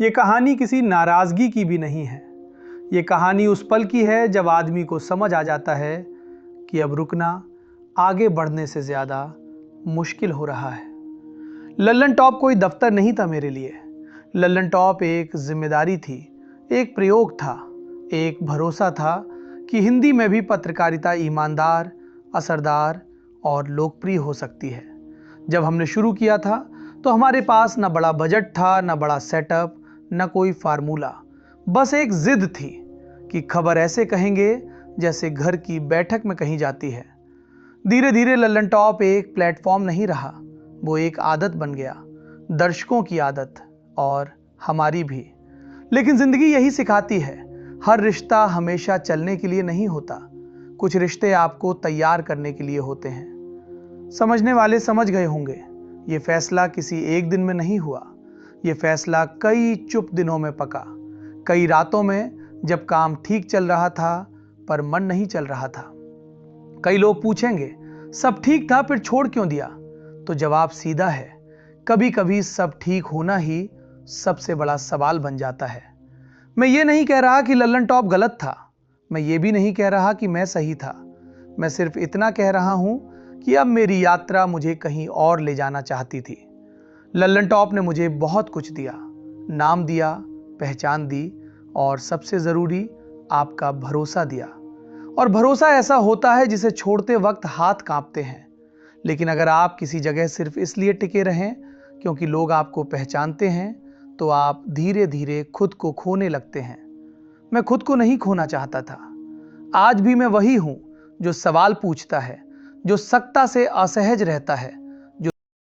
ये कहानी किसी नाराज़गी की भी नहीं है। ये कहानी उस पल की है जब आदमी को समझ आ जाता है कि अब रुकना आगे बढ़ने से ज़्यादा मुश्किल हो रहा है। लल्लन टॉप कोई दफ्तर नहीं था मेरे लिए। लल्लन टॉप एक जिम्मेदारी थी, एक प्रयोग था, एक भरोसा था कि हिंदी में भी पत्रकारिता ईमानदार, असरदार और लोकप्रिय हो सकती है। जब हमने शुरू किया था तो हमारे पास न बड़ा बजट था, न बड़ा सेटअप, न कोई फार्मूला। बस एक जिद थी कि खबर ऐसे कहेंगे जैसे घर की बैठक में कही जाती है। धीरे धीरे लल्लन टॉप एक प्लेटफॉर्म नहीं रहा, वो एक आदत बन गया, दर्शकों की आदत और हमारी भी। लेकिन जिंदगी यही सिखाती है, हर रिश्ता हमेशा चलने के लिए नहीं होता। कुछ रिश्ते आपको तैयार करने के लिए होते हैं। समझने वाले समझ गए होंगे, ये फैसला किसी एक दिन में नहीं हुआ। ये फैसला कई चुप दिनों में पका, कई रातों में जब काम ठीक चल रहा था पर मन नहीं चल रहा था। कई लोग पूछेंगे, सब ठीक था फिर छोड़ क्यों दिया? तो जवाब सीधा है, कभी कभी सब ठीक होना ही सबसे बड़ा सवाल बन जाता है। मैं ये नहीं कह रहा कि लल्लन टॉप गलत था, मैं ये भी नहीं कह रहा कि मैं सही था। मैं सिर्फ इतना कह रहा हूं कि अब मेरी यात्रा मुझे कहीं और ले जाना चाहती थी। लल्लन टॉप ने मुझे बहुत कुछ दिया, नाम दिया, पहचान दी और सबसे ज़रूरी आपका भरोसा दिया। और भरोसा ऐसा होता है जिसे छोड़ते वक्त हाथ कांपते हैं। लेकिन अगर आप किसी जगह सिर्फ इसलिए टिके रहें क्योंकि लोग आपको पहचानते हैं, तो आप धीरे धीरे खुद को खोने लगते हैं। मैं खुद को नहीं खोना चाहता था। आज भी मैं वही हूं जो सवाल पूछता है, जो सख्ता से असहज रहता है,